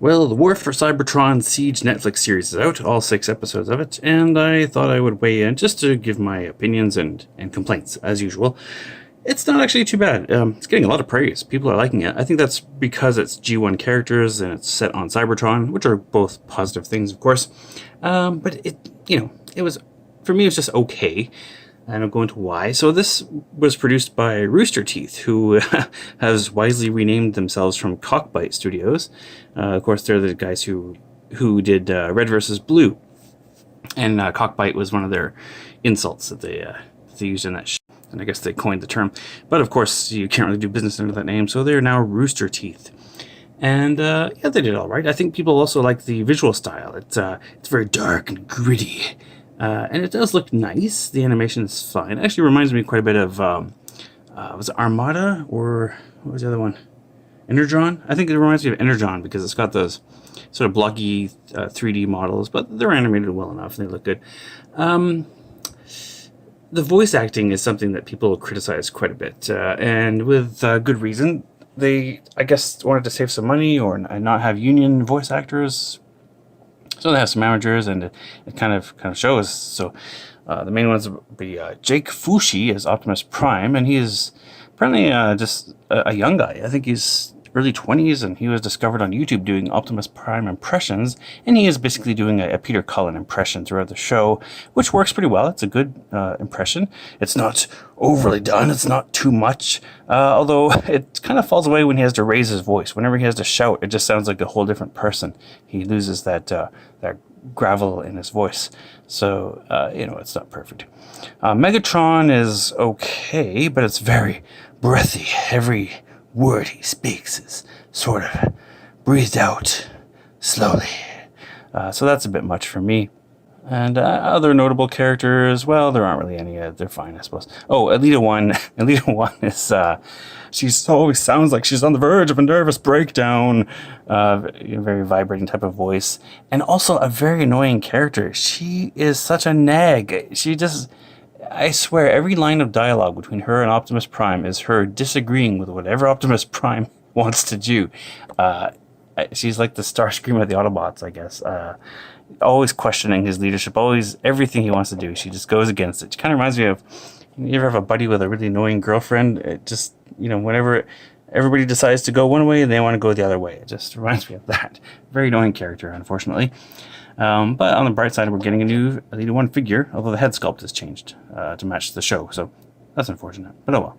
Well, the War for Cybertron Siege Netflix series is out, all 6 episodes of it, and I thought I would weigh in just to give my opinions and complaints, as usual. It's not actually too bad. It's getting a lot of praise. People are liking it. I think that's because it's G1 characters and it's set on Cybertron, which are both positive things, of course. But it was, for me, it was just okay. And I'll go into why. So this was produced by Rooster Teeth, who has wisely renamed themselves from Cockbite Studios. Of course, they're the guys who did Red vs. Blue. And Cockbite was one of their insults that they used in that show. And I guess they coined the term. But of course, you can't really do business under that name, so they're now Rooster Teeth. And yeah, they did all right. I think people also like the visual style. It's very dark and gritty. And it does look nice. The animation is fine. It actually reminds me quite a bit of, was it Armada? Or what was the other one? Energon? I think it reminds me of Energon because it's got those sort of blocky 3D models, but they're animated well enough and they look good. The voice acting is something that people criticize quite a bit, and with good reason. They, I guess, wanted to save some money or not have union voice actors. So they have some managers, and it kind of shows. So the main ones would be Jake Fushi as Optimus Prime, and he is apparently just a young guy. I think he's early 20s, and he was discovered on YouTube doing Optimus Prime impressions, and he is basically doing a Peter Cullen impression throughout the show, which works pretty well. It's a good impression. It's not overly done. It's not too much, although it kind of falls away when he has to raise his voice. Whenever he has to shout, it just sounds like a whole different person. He loses that gravel in his voice. So, it's not perfect. Megatron is okay, but it's very breathy. Every word he speaks is sort of breathed out slowly. So that's a bit much for me. And other notable characters, well, there aren't really any. They're fine, I suppose. Oh, Elita 1. Elita 1 is, she always sounds like she's on the verge of a nervous breakdown. Very vibrating type of voice. And also a very annoying character. She is such a nag. I swear, every line of dialogue between her and Optimus Prime is her disagreeing with whatever Optimus Prime wants to do. She's like the Starscream of the Autobots, I guess. Always questioning his leadership, always everything he wants to do. She just goes against it. She kind of reminds me of, you ever have a buddy with a really annoying girlfriend? It just, whenever everybody decides to go one way, they want to go the other way. It just reminds me of that. Very annoying character, unfortunately. But on the bright side, we're getting a new Elita 1 figure, although the head sculpt has changed to match the show, so that's unfortunate, but oh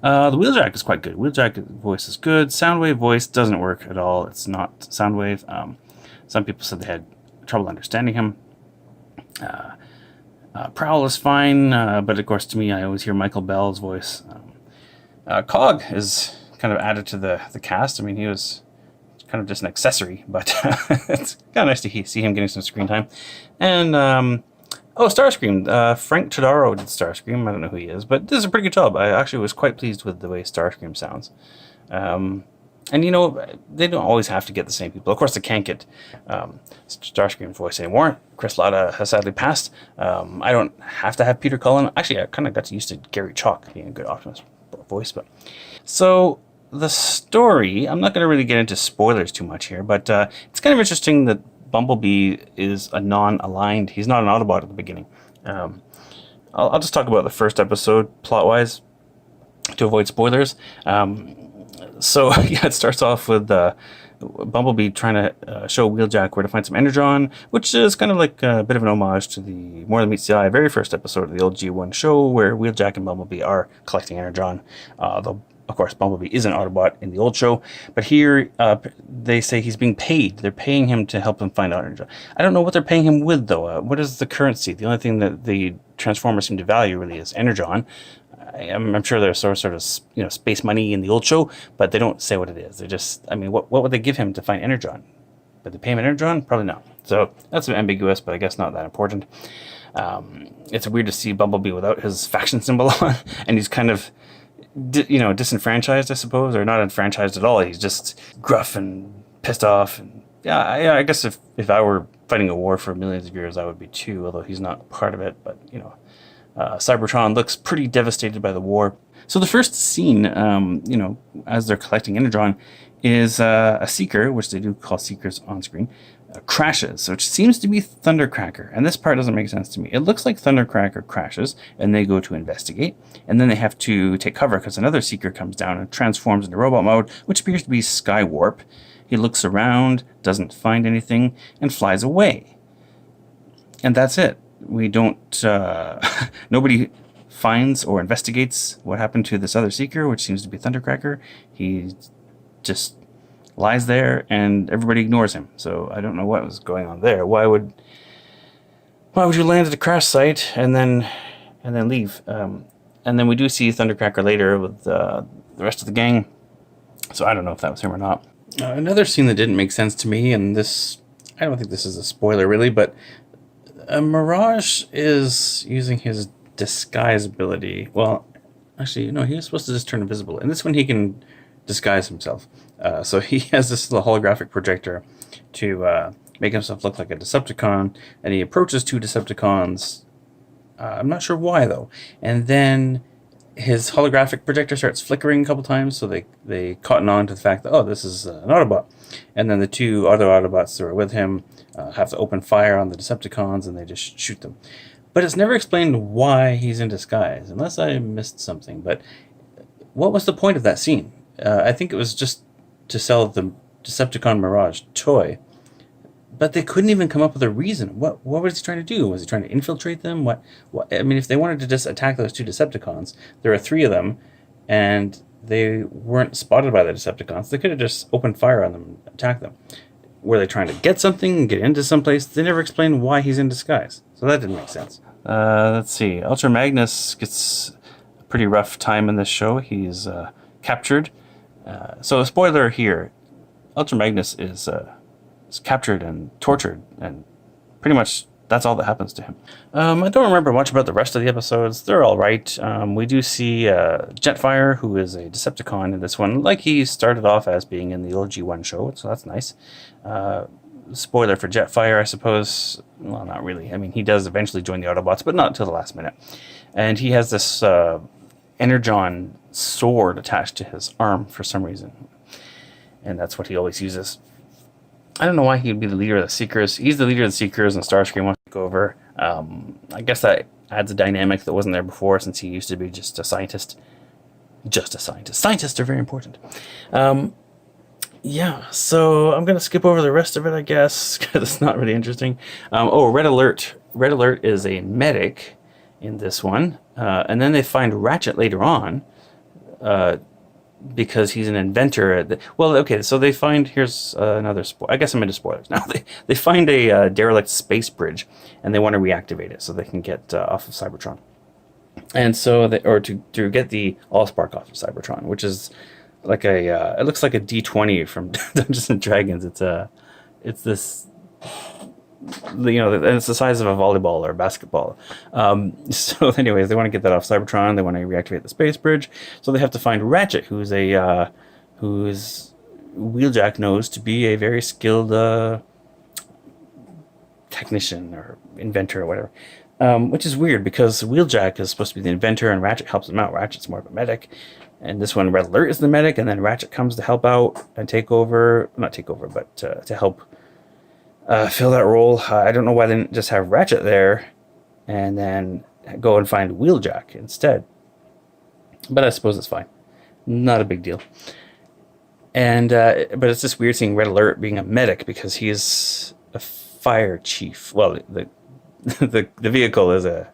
well. The Wheeljack is quite good. Wheeljack voice is good. Soundwave voice doesn't work at all. It's not Soundwave. Some people said they had trouble understanding him. Prowl is fine, but of course to me, I always hear Michael Bell's voice. Cog is kind of added to the cast. I mean, he was kind of just an accessory, but it's kind of nice to see him getting some screen time. And Starscream. Frank Todaro did Starscream. I don't know who he is, but this is a pretty good job. I actually was quite pleased with the way Starscream sounds. And they don't always have to get the same people. Of course, they can't get Starscream's voice anymore. Chris Latta has sadly passed. I don't have to have Peter Cullen. Actually, I kind of got used to Gary Chalk being a good Optimus voice. But so the story, I'm not going to really get into spoilers too much here, but it's kind of interesting that Bumblebee is a non-aligned. He's not an Autobot at the beginning. I'll just talk about the first episode plot-wise to avoid spoilers. So yeah, it starts off with Bumblebee trying to show Wheeljack where to find some Energon, which is kind of like a bit of an homage to the More Than Meets the Eye very first episode of the old G1 show, where Wheeljack and Bumblebee are collecting Energon. Though, of course, Bumblebee is an Autobot in the old show, but here they say he's being paid. They're paying him to help them find out Energon. I don't know what they're paying him with, though. What is the currency? The only thing that the Transformers seem to value really is Energon. I'm sure there's sort of space money in the old show, but they don't say what it is. They're just, what would they give him to find Energon? Would they pay him Energon? Probably not. So that's ambiguous, but I guess not that important. It's weird to see Bumblebee without his faction symbol on, and he's kind of, disenfranchised, I suppose, or not enfranchised at all. He's just gruff and pissed off. And I guess if I were fighting a war for millions of years, I would be too, although he's not part of it, but, Cybertron looks pretty devastated by the war. So the first scene, as they're collecting Energon, is a Seeker, which they do call Seekers on screen, crashes, which seems to be Thundercracker. And this part doesn't make sense to me. It looks like Thundercracker crashes, and they go to investigate. And then they have to take cover because another Seeker comes down and transforms into robot mode, which appears to be Skywarp. He looks around, doesn't find anything, and flies away. And that's it. We don't... nobody finds or investigates what happened to this other Seeker, which seems to be Thundercracker. He just lies there and everybody ignores him. So I don't know what was going on there. Why would you land at a crash site and then leave? And then we do see Thundercracker later with the rest of the gang. So I don't know if that was him or not. Another scene that didn't make sense to me, and this, I don't think this is a spoiler really, but Mirage is using his disguise ability. Well, actually, no, he was supposed to just turn invisible. And this one he can disguise himself. So he has this little holographic projector to make himself look like a Decepticon, and he approaches two Decepticons. I'm not sure why though. And then his holographic projector starts flickering a couple times, so they cotton on to the fact that, oh, this is an Autobot. And then the two other Autobots that are with him have to open fire on the Decepticons, and they just shoot them. But it's never explained why he's in disguise, unless I missed something. But what was the point of that scene? I think it was just to sell the Decepticon Mirage toy. But they couldn't even come up with a reason. What was he trying to do? Was he trying to infiltrate them? What? I mean, if they wanted to just attack those two Decepticons, there are three of them, and they weren't spotted by the Decepticons. They could have just opened fire on them and attacked them. Were they trying to get something, get into someplace? They never explained why he's in disguise. So that didn't make sense. Let's see. Ultra Magnus gets a pretty rough time in this show. He's captured. So a spoiler here. Ultra Magnus is captured and tortured, and pretty much that's all that happens to him. I don't remember much about the rest of the episodes. They're all right. We do see Jetfire, who is a Decepticon in this one, like he started off as being in the old G1 show, so that's nice. Spoiler for Jetfire, I suppose. Well, not really. I mean, he does eventually join the Autobots, but not until the last minute. And he has this Energon sword attached to his arm for some reason. And that's what he always uses. I don't know why he'd be the leader of the Seekers. He's the leader of the Seekers, and Starscream wants to take over. I guess that adds a dynamic that wasn't there before, since he used to be just a scientist. Just a scientist. Scientists are very important. Yeah, so I'm going to skip over the rest of it, I guess, because it's not really interesting. Red Alert. Red Alert is a medic in this one. And then they find Ratchet later on, because he's an inventor. So they find, here's another spoiler. I guess I'm into spoilers now. They find a derelict space bridge, and they want to reactivate it so they can get off of Cybertron. And so, to get the Allspark off of Cybertron, which is like it looks like a D20 from Dungeons and Dragons. It's this, and it's the size of a volleyball or a basketball. So anyways, they want to get that off Cybertron. They want to reactivate the space bridge. So they have to find Ratchet, who's Wheeljack knows to be a very skilled technician or inventor or whatever. Which is weird because Wheeljack is supposed to be the inventor and Ratchet helps him out. Ratchet's more of a medic. And this one, Red Alert is the medic, and then Ratchet comes to help out and to help fill that role. I don't know why they didn't just have Ratchet there and then go and find Wheeljack instead. But I suppose it's fine. Not a big deal. And but it's just weird seeing Red Alert being a medic because he's a fire chief. Well, the vehicle is a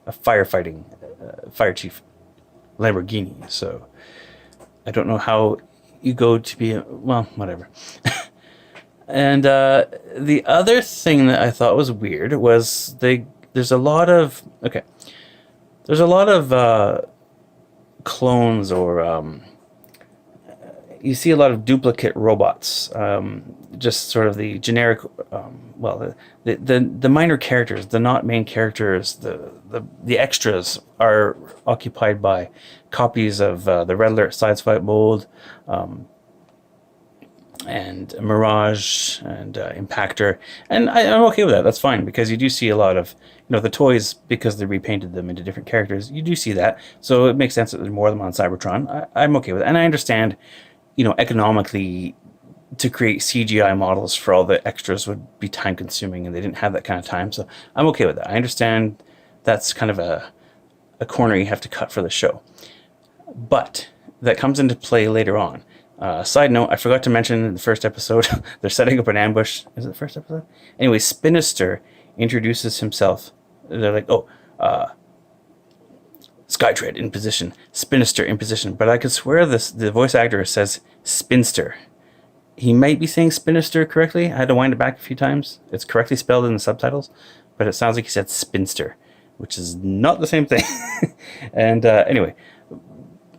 firefighting fire chief Lamborghini. So I don't know how you go to be whatever. And the other thing that I thought was weird was there's a lot of clones, or you see a lot of duplicate robots. Just sort of the generic, the minor characters, the not main characters, the extras are occupied by copies of the Red Alert Sideswipe mold, and Mirage and Impactor, and I'm okay with that. That's fine, because you do see a lot of the toys, because they repainted them into different characters. You do see that, so it makes sense that there's more of them on Cybertron. I'm okay with it, and I understand, economically, to create CGI models for all the extras would be time consuming, and they didn't have that kind of time. So I'm okay with that. I understand that's kind of a corner you have to cut for the show. But that comes into play later on. Side note, I forgot to mention in the first episode, they're setting up an ambush. Is it the first episode? Anyway, Spinister introduces himself. They're like, Skytread in position, Spinister in position. But I could swear the voice actor says Spinster. He might be saying Spinister correctly. I had to wind it back a few times. It's correctly spelled in the subtitles, but it sounds like he said Spinster, which is not the same thing. And anyway,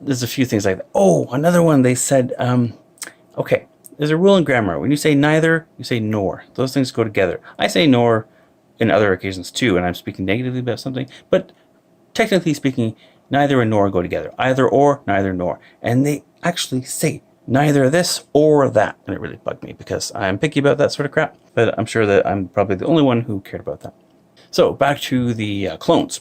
there's a few things like that. Oh, another one. They said, okay, there's a rule in grammar. When you say neither, you say nor. Those things go together. I say nor in other occasions too, and I'm speaking negatively about something, but technically speaking, neither and nor go together. Either or, neither nor. And they actually say neither this or that. And it really bugged me because I'm picky about that sort of crap. But I'm sure that I'm probably the only one who cared about that. So back to the clones.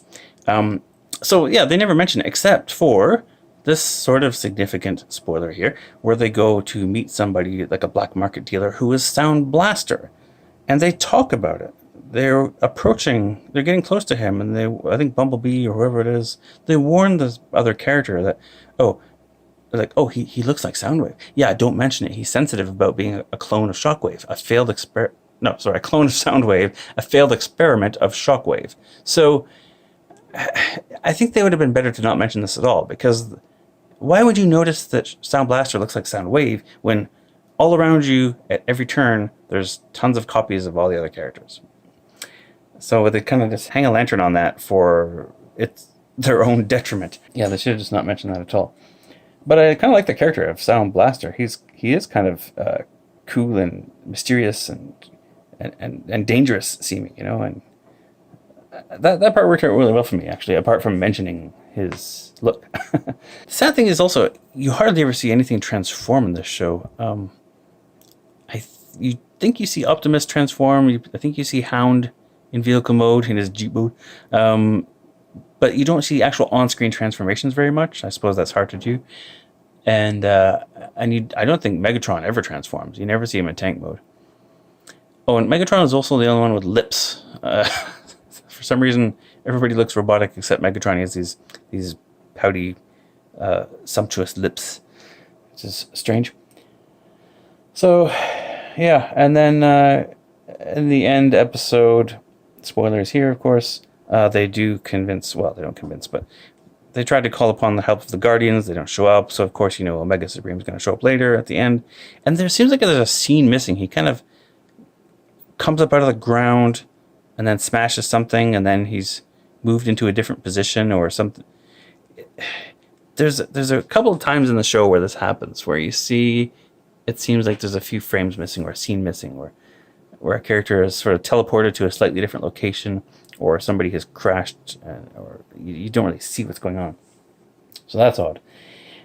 So yeah, they never mention it except for this sort of significant spoiler here, where they go to meet somebody like a black market dealer who is Sound Blaster. And they talk about it. They're getting close to him, and I think Bumblebee or whoever it is, they warn this other character that, he looks like Soundwave. Yeah, don't mention it. He's sensitive about being a clone of Shockwave, a clone of Soundwave, a failed experiment of Shockwave. So I think they would have been better to not mention this at all, because why would you notice that Sound Blaster looks like Soundwave when all around you at every turn there's tons of copies of all the other characters? So they kind of just hang a lantern on that for their own detriment. Yeah, they should have just not mentioned that at all. But I kind of like the character of Sound Blaster. He is kind of cool and mysterious and dangerous seeming, and that part worked out really well for me, actually, apart from mentioning his look. The sad thing is also, you hardly ever see anything transform in this show. You think you see Optimus transform. I think you see Hound in vehicle mode, in his Jeep mode. But you don't see actual on-screen transformations very much. I suppose that's hard to do. And I don't think Megatron ever transforms. You never see him in tank mode. Oh, and Megatron is also the only one with lips. For some reason, everybody looks robotic except Megatron. He has these pouty, sumptuous lips, which is strange. So, yeah, and then in the end episode, spoilers here, of course, they do convince, well, they don't convince, but they try to call upon the help of the Guardians. They don't show up, so of course, Omega Supreme is going to show up later at the end. And there seems like there's a scene missing. He kind of comes up out of the ground and then smashes something, and then he's moved into a different position or something. There's a couple of times in the show where this happens, where you see, it seems like there's a few frames missing or a scene missing, where a character is sort of teleported to a slightly different location, or somebody has crashed, or you don't really see what's going on. So that's odd.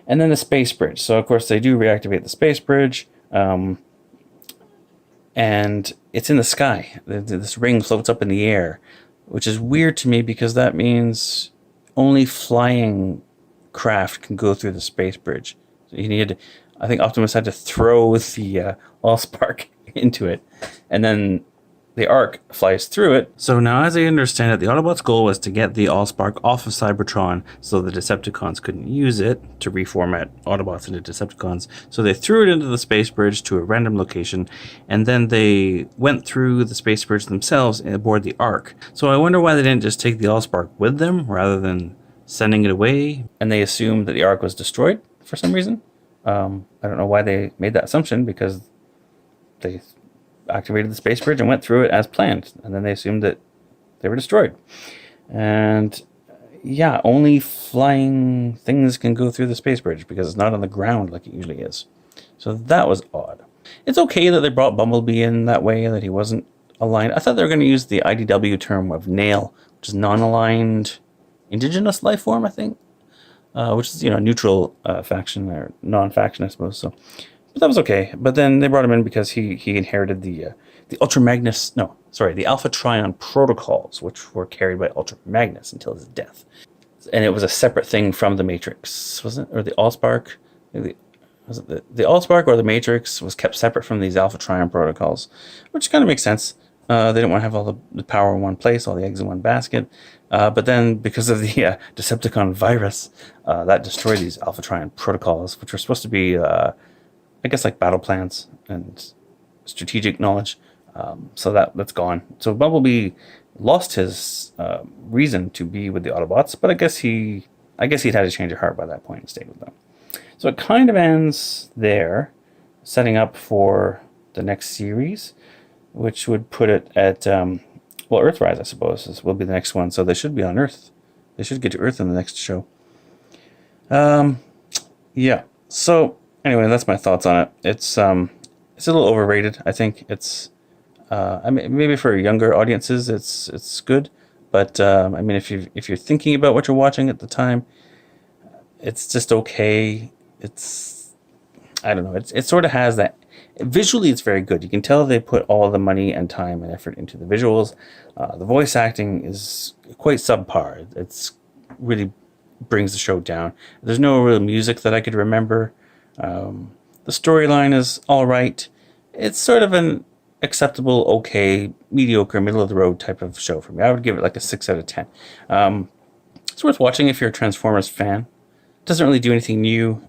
And then the space bridge. So of course they do reactivate the space bridge, and it's in the sky. This ring floats up in the air, which is weird to me because that means only flying craft can go through the space bridge. So I think Optimus had to throw the Allspark into it, and then the Ark flies through it. So now, as I understand it, the Autobots' goal was to get the Allspark off of Cybertron so the Decepticons couldn't use it to reformat Autobots into Decepticons. So they threw it into the space bridge to a random location, and then they went through the space bridge themselves aboard the Ark. So I wonder why they didn't just take the Allspark with them rather than sending it away, and they assumed that the Ark was destroyed for some reason. I don't know why they made that assumption, because they activated the space bridge and went through it as planned, and then they assumed that they were destroyed. And yeah, only flying things can go through the space bridge because it's not on the ground like it usually is. So that was odd. It's okay that they brought Bumblebee in that way, that he wasn't aligned. I thought they were going to use the IDW term of NAIL, which is non-aligned indigenous life form, I think, which is, neutral faction or non-faction, I suppose. So, but that was okay. But then they brought him in because he inherited the Alpha Trion protocols, which were carried by Ultra Magnus until his death. And it was a separate thing from the Matrix, wasn't it? Or the Allspark? was it the Allspark or the Matrix was kept separate from these Alpha Trion protocols, which kind of makes sense. They didn't want to have all the power in one place, all the eggs in one basket. But then, because of the Decepticon virus, that destroyed these Alpha Trion protocols, which were supposed to be, I guess, like battle plans and strategic knowledge. So that's gone. So Bumblebee lost his reason to be with the Autobots, but I guess he'd had to change of heart by that point and stayed with them. So it kind of ends there, setting up for the next series, which would put it at, well, Earthrise, I suppose, will be the next one. So they should be on Earth. They should get to Earth in the next show. Yeah. So anyway, that's my thoughts on it. It's a little overrated. I think it's, I mean, maybe for younger audiences, it's good. But I mean, if you're thinking about what you're watching at the time, it's just okay. I don't know. It sort of has that. Visually, it's very good. You can tell they put all the money and time and effort into the visuals. The voice acting is quite subpar. It's really brings the show down. There's no real music that I could remember. The storyline is all right. It's sort of an acceptable, okay, mediocre, middle of the road type of show for me. I would give it like a 6 out of 10. It's worth watching if you're a Transformers fan. It doesn't really do anything new.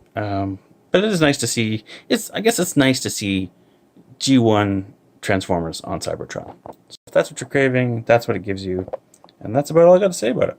But it is nice to see. I guess it's nice to see G1 Transformers on Cybertron. So if that's what you're craving, that's what it gives you. And that's about all I got to say about it.